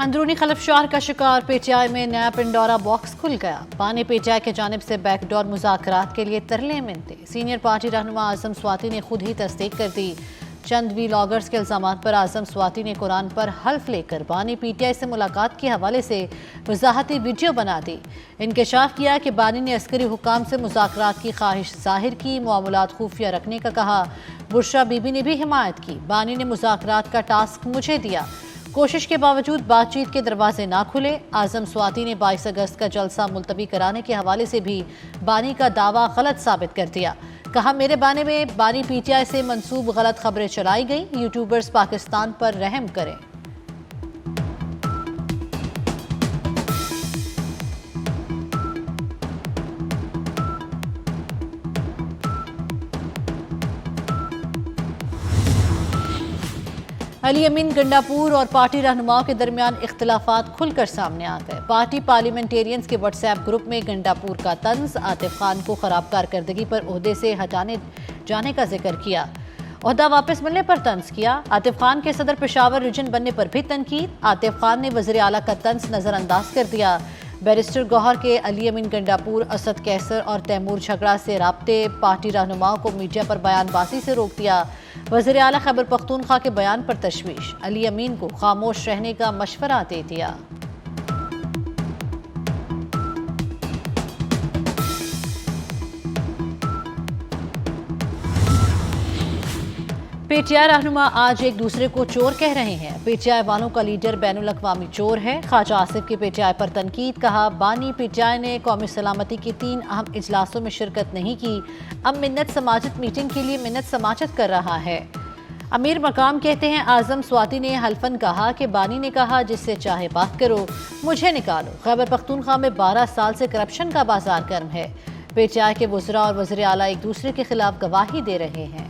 اندرونی خلفشار کا شکار پی ٹی آئی میں نیا پنڈورا باکس کھل گیا۔ بانی پی ٹی آئی کی جانب سے بیک ڈور مذاکرات کے لیے ترلے منتے۔ سینئر پارٹی رہنما اعظم سواتی نے خود ہی تصدیق کر دی۔ چند ویلاگرز کے الزامات پر اعظم سواتی نے قرآن پر حلف لے کر بانی پی ٹی آئی سے ملاقات کے حوالے سے وضاحتی ویڈیو بنا دی۔ انکشاف کیا کہ بانی نے عسکری حکام سے مذاکرات کی خواہش ظاہر کی، معاملات خفیہ رکھنے کا کہا۔ بشرا بی بی نے بھی حمایت کی۔ بانی نے مذاکرات کا ٹاسک مجھے دیا، کوشش کے باوجود بات چیت کے دروازے نہ کھلے۔ اعظم سواتی نے 22 اگست کا جلسہ ملتوی کرانے کے حوالے سے بھی بانی کا دعویٰ غلط ثابت کر دیا۔ کہا میرے بارے میں بانی پی ٹی آئی سے منسوب غلط خبریں چلائی گئیں، یوٹیوبرز پاکستان پر رحم کریں۔ علی امین گنڈاپور اور پارٹی رہنماؤں کے درمیان اختلافات کھل کر سامنے آ گئے۔ پارٹی پارلیمنٹیرینز کے واٹس ایپ گروپ میں گنڈاپور کا طنز، عاطف خان کو خراب کارکردگی پر عہدے سے ہٹانے جانے کا ذکر کیا، عہدہ واپس ملنے پر طنز کیا۔ عاطف خان کے صدر پشاور ریجن بننے پر بھی تنقید۔ عاطف خان نے وزیر اعلیٰ کا طنز نظر انداز کر دیا۔ بیرسٹر گوہر کے علی امین گنڈاپور، اسد کیسر اور تیمور جھگڑا سے رابطے، پارٹی رہنماؤں کو میڈیا پر بیان بازی سے روک دیا۔ وزیر اعلیٰ خیبر پختونخوا کے بیان پر تشویش، علی امین کو خاموش رہنے کا مشورہ دے دیا۔ پی ٹی آئی رہنما آج ایک دوسرے کو چور کہہ رہے ہیں۔ پی ٹی آئی والوں کا لیڈر بین الاقوامی چور ہے۔ خواجہ آصف کی پی ٹی آئی پر تنقید، کہا بانی پی ٹی آئی نے قومی سلامتی کی 3 اہم اجلاسوں میں شرکت نہیں کی، اب منت سماجت میٹنگ کے لیے منت سماجت کر رہا ہے۔ امیر مقام کہتے ہیں اعظم سواتی نے حلفاً کہا کہ بانی نے کہا جس سے چاہے بات کرو، مجھے نکالو۔ خیبر پختونخوا میں 12 سال سے کرپشن کا بازار گرم ہے۔ پی ٹی آئی کے وزراء اور وزیر اعلیٰ ایک دوسرے کے خلاف گواہی دے رہے ہیں۔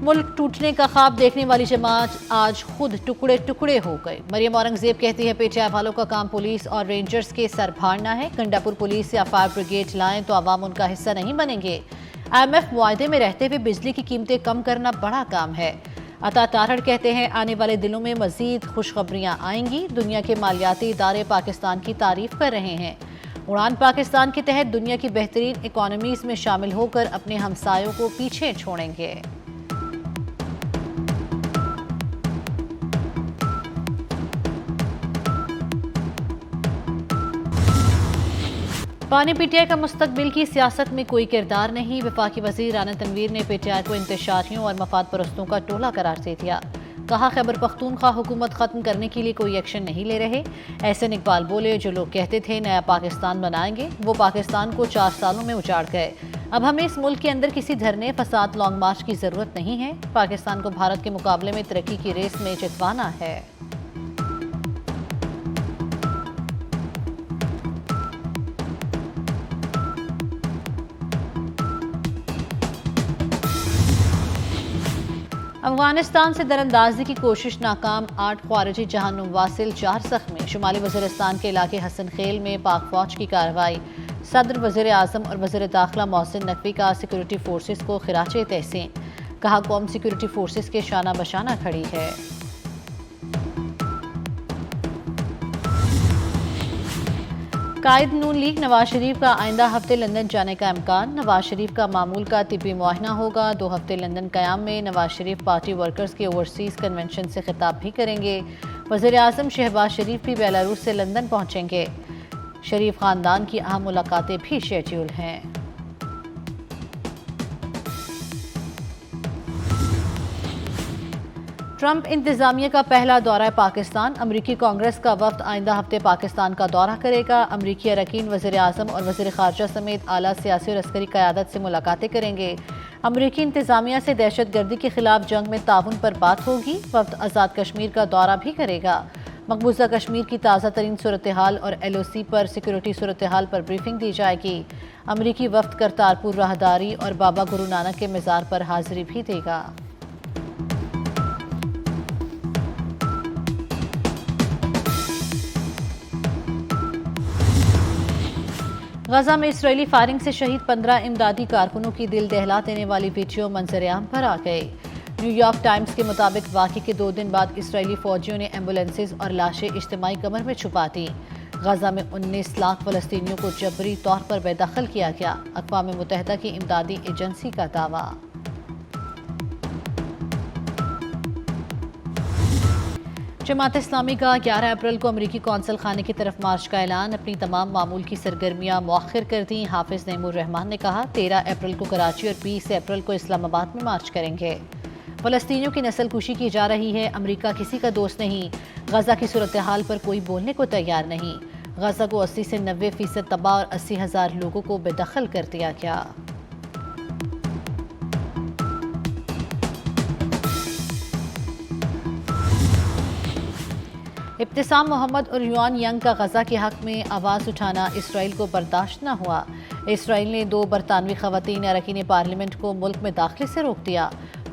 ملک ٹوٹنے کا خواب دیکھنے والی جماعت آج خود ٹکڑے ٹکڑے ہو گئے۔ مریم اورنگزیب کہتی ہے پی ٹی آئی والوں کا کام پولیس اور رینجرز کے سر بھاڑنا ہے۔ گنڈاپور پولیس یا فائر بریگیڈ لائیں تو عوام ان کا حصہ نہیں بنیں گے۔ آئی ایم ایف معاہدے میں رہتے ہوئے بجلی کی قیمتیں کم کرنا بڑا کام ہے۔ عطا تارڑ کہتے ہیں آنے والے دنوں میں مزید خوشخبریاں آئیں گی۔ دنیا کے مالیاتی ادارے پاکستان کی تعریف کر رہے ہیں۔ اڑان پاکستان کے تحت دنیا کی بہترین اکانومیز میں شامل ہو کر اپنے ہمسایوں کو پیچھے چھوڑیں گے۔ بانی پی ٹی آئی کا مستقبل کی سیاست میں کوئی کردار نہیں۔ وفاقی وزیر رانا تنویر نے پی ٹی آئی کو انتشاریوں اور مفاد پرستوں کا ٹولہ قرار دے دیا۔ کہا خیبر پختونخوا حکومت ختم کرنے کے لیے کوئی ایکشن نہیں لے رہے۔ احسن اقبال بولے جو لوگ کہتے تھے نیا پاکستان بنائیں گے، وہ پاکستان کو 4 سالوں میں اجاڑ گئے۔ اب ہمیں اس ملک کے اندر کسی دھرنے، فساد، لانگ مارچ کی ضرورت نہیں ہے۔ پاکستان کو بھارت کے مقابلے میں ترقی کی ریس میں جتوانا ہے۔ افغانستان سے دراندازی کی کوشش ناکام، 8 خارجی جہنم واصل، 4 زخمی۔ شمالی وزیرستان کے علاقے حسن خیل میں پاک فوج کی کارروائی۔ صدر، وزیر اعظم اور وزیر داخلہ محسن نقوی کا سیکورٹی فورسز کو خراج تحسین۔ کہا قوم سیکورٹی فورسز کے شانہ بشانہ کھڑی ہے۔ قائد نون لیگ نواز شریف کا آئندہ ہفتے لندن جانے کا امکان۔ نواز شریف کا معمول کا طبی معائنہ ہوگا۔ 2 ہفتے لندن قیام میں نواز شریف پارٹی ورکرز کے اوورسیز کنونشن سے خطاب بھی کریں گے۔ وزیر اعظم شہباز شریف بھی بیلاروس سے لندن پہنچیں گے۔ شریف خاندان کی اہم ملاقاتیں بھی شیڈول ہیں۔ ٹرمپ انتظامیہ کا پہلا دورہ پاکستان۔ امریکی کانگریس کا وفد آئندہ ہفتے پاکستان کا دورہ کرے گا۔ امریکی اراکین وزیر اعظم اور وزیر خارجہ سمیت اعلیٰ سیاسی اور عسکری قیادت سے ملاقاتیں کریں گے۔ امریکی انتظامیہ سے دہشت گردی کے خلاف جنگ میں تعاون پر بات ہوگی۔ وفد آزاد کشمیر کا دورہ بھی کرے گا۔ مقبوضہ کشمیر کی تازہ ترین صورتحال اور ایل او سی پر سیکورٹی صورتحال پر بریفنگ دی جائے گی۔ امریکی وفد کرتارپور راہداری اور بابا گرو نانک کے مزار پر حاضری بھی دے گا۔ غزہ میں اسرائیلی فائرنگ سے شہید 15 امدادی کارکنوں کی دل دہلا دینے والی ویڈیو منظر عام پر آ گئی۔ نیو یارک ٹائمز کے مطابق واقعے کے 2 دن بعد اسرائیلی فوجیوں نے ایمبولینسز اور لاشیں اجتماعی کمر میں چھپا دیں۔ غزہ میں 19 لاکھ فلسطینیوں کو جبری طور پر بے دخل کیا گیا، اقوام متحدہ کی امدادی ایجنسی کا دعویٰ۔ جماعت اسلامی کا 11 اپریل کو امریکی قونصل خانے کی طرف مارچ کا اعلان، اپنی تمام معمول کی سرگرمیاں مؤخر کر دیں۔ حافظ نعیم الرحمان نے کہا 13 اپریل کو کراچی اور 20 اپریل کو اسلام آباد میں مارچ کریں گے۔ فلسطینیوں کی نسل کشی کی جا رہی ہے، امریکہ کسی کا دوست نہیں، غزہ کی صورتحال پر کوئی بولنے کو تیار نہیں۔ غزہ کو 80 سے 90% تباہ اور 80,000 لوگوں کو بے دخل کر دیا گیا۔ ابتسام محمد اور یوان ینگ کا غزہ کے حق میں آواز اٹھانا اسرائیل کو برداشت نہ ہوا۔ اسرائیل نے 2 برطانوی خواتین اراکین پارلیمنٹ کو ملک میں داخلے سے روک دیا۔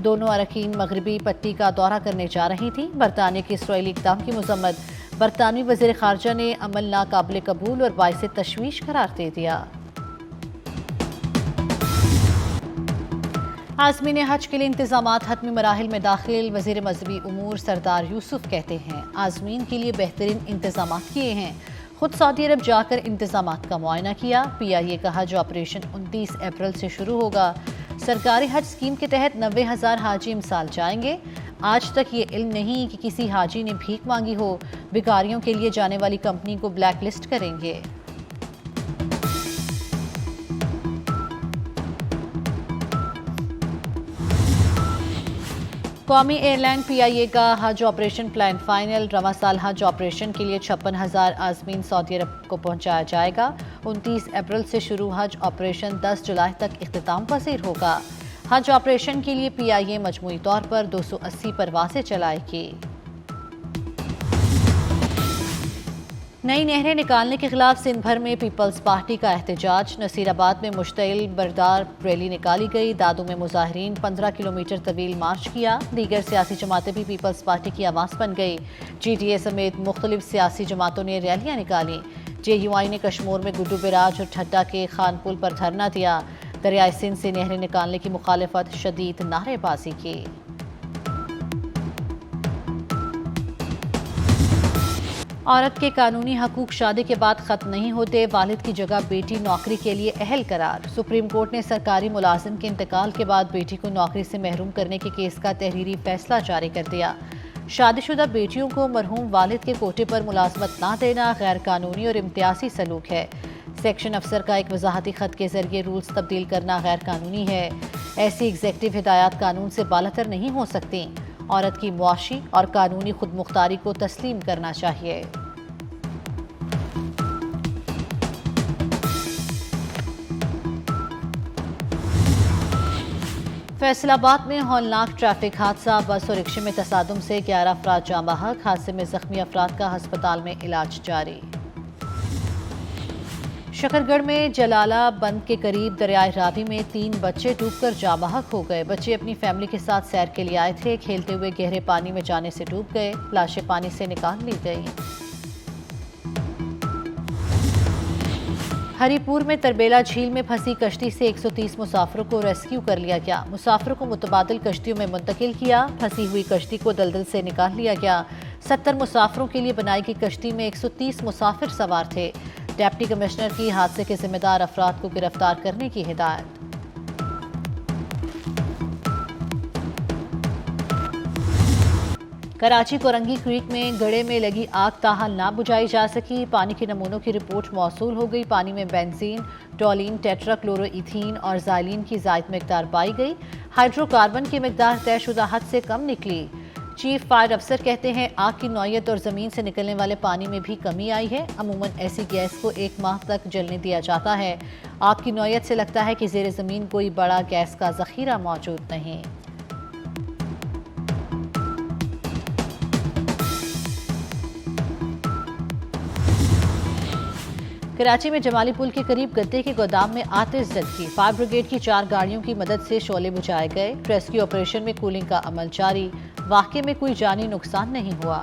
دونوں اراکین مغربی پٹی کا دورہ کرنے جا رہی تھیں۔ برطانیہ کے اسرائیلی اقدام کی مذمت برطانوی وزیر خارجہ نے عمل ناقابل قبول اور باعث تشویش قرار دے دیا۔ عازمین حج کے لیے انتظامات حتمی مراحل میں داخل، وزیر مذہبی امور سردار یوسف کہتے ہیں عازمین کے لیے بہترین انتظامات کیے ہیں، خود سعودی عرب جا کر انتظامات کا معائنہ کیا۔ PIA کا حج آپریشن 29 اپریل سے شروع ہوگا۔ سرکاری حج اسکیم کے تحت 90,000 حاجی امسال جائیں گے۔ آج تک یہ علم نہیں کہ کسی حاجی نے بھیک مانگی ہو، بیکاریوں کے لیے جانے والی کمپنی کو بلیک لسٹ کریں گے۔ قومی ایئر لائن PIA کا حج آپریشن پلان فائنل، رواں سال حج آپریشن کے لیے 56,000 عازمین سعودی عرب کو پہنچایا جائے گا۔ 29 اپریل سے شروع حج آپریشن 10 جولائی تک اختتام پذیر ہوگا۔ حج آپریشن کے لیے PIA مجموعی طور پر 280 پروازیں چلائے گی۔ نئی نہریں نکالنے کے خلاف سندھ بھر میں پیپلز پارٹی کا احتجاج، نصیر آباد میں مشتعل بردار ریلی نکالی گئی، دادو میں مظاہرین 15 کلومیٹر طویل مارچ کیا۔ دیگر سیاسی جماعتیں بھی پیپلز پارٹی کی آواز بن گئی۔ GTA سمیت مختلف سیاسی جماعتوں نے ریلیاں نکالیں۔ JUI نے کشمور میں گڈو براج اور ٹھڈا کے خان پل پر دھرنا دیا، دریائے سندھ سے نہریں نکالنے کی مخالفت شدید نعرے بازی کی۔ عورت کے قانونی حقوق شادی کے بعد ختم نہیں ہوتے، والد کی جگہ بیٹی نوکری کے لیے اہل قرار۔ سپریم کورٹ نے سرکاری ملازم کے انتقال کے بعد بیٹی کو نوکری سے محروم کرنے کے کیس کا تحریری فیصلہ جاری کر دیا۔ شادی شدہ بیٹیوں کو مرحوم والد کے کوٹے پر ملازمت نہ دینا غیر قانونی اور امتیازی سلوک ہے۔ سیکشن افسر کا ایک وضاحتی خط کے ذریعے رولز تبدیل کرنا غیر قانونی ہے۔ ایسی ایگزیکٹو ہدایات قانون سے بالاتر نہیں ہو سکتی۔ عورت کی معاشی اور قانونی خود مختاری کو تسلیم کرنا چاہیے۔ فیصل آباد میں ہولناک ٹریفک حادثہ، بس اور رکشے میں تصادم سے 11 افراد جاں بحق، حادثے میں زخمی افراد کا ہسپتال میں علاج جاری۔ شکرگڑھ میں جلالہ بند کے قریب دریائے راوی میں 3 بچے ڈوب کر جاں بحق ہو گئے۔ بچے اپنی فیملی کے ساتھ سیر کے لیے آئے تھے، کھیلتے ہوئے گہرے پانی میں جانے سے ڈوب گئے، لاشیں پانی سے نکال لی گئیں۔ ہری پور میں تربیلا جھیل میں پھنسی کشتی سے 130 مسافروں کو ریسکیو کر لیا گیا، مسافروں کو متبادل کشتیوں میں منتقل کیا، پھنسی ہوئی کشتی کو دلدل سے نکال لیا گیا۔ 70 مسافروں کے لیے بنائی گئی کشتی میں 130 مسافر سوار تھے۔ ڈپٹی کمشنر کی حادثے کے ذمہ دار افراد کو گرفتار کرنے کی ہدایت۔ کراچی کورنگی کریک میں گڑھے میں لگی آگ تاحال نہ بجھائی جا سکی، پانی کے نمونوں کی رپورٹ موصول ہو گئی۔ پانی میں بینزین، ٹولین، ٹیٹرا کلورو ایتھین اور زائلین کی زائد مقدار پائی گئی۔ ہائیڈرو کاربن کی مقدار طے شدہ حد سے کم نکلی۔ چیف فائر افسر کہتے ہیں آگ کی نوعیت اور زمین سے نکلنے والے پانی میں بھی کمی آئی ہے۔ عموماً ایسی گیس کو 1 ماہ تک جلنے دیا جاتا ہے۔ آگ کی نوعیت سے لگتا ہے کہ زیر زمین کوئی بڑا گیس کا ذخیرہ موجود نہیں۔ کراچی میں جمالی پل کے قریب گدے کے گودام میں آتش زدگی، فائر بریگیڈ کی 4 گاڑیوں کی مدد سے شعلے بجھائے گئے۔ ریسکیو آپریشن میں کولنگ کا عمل جاری، واقعے میں کوئی جانی نقصان نہیں ہوا۔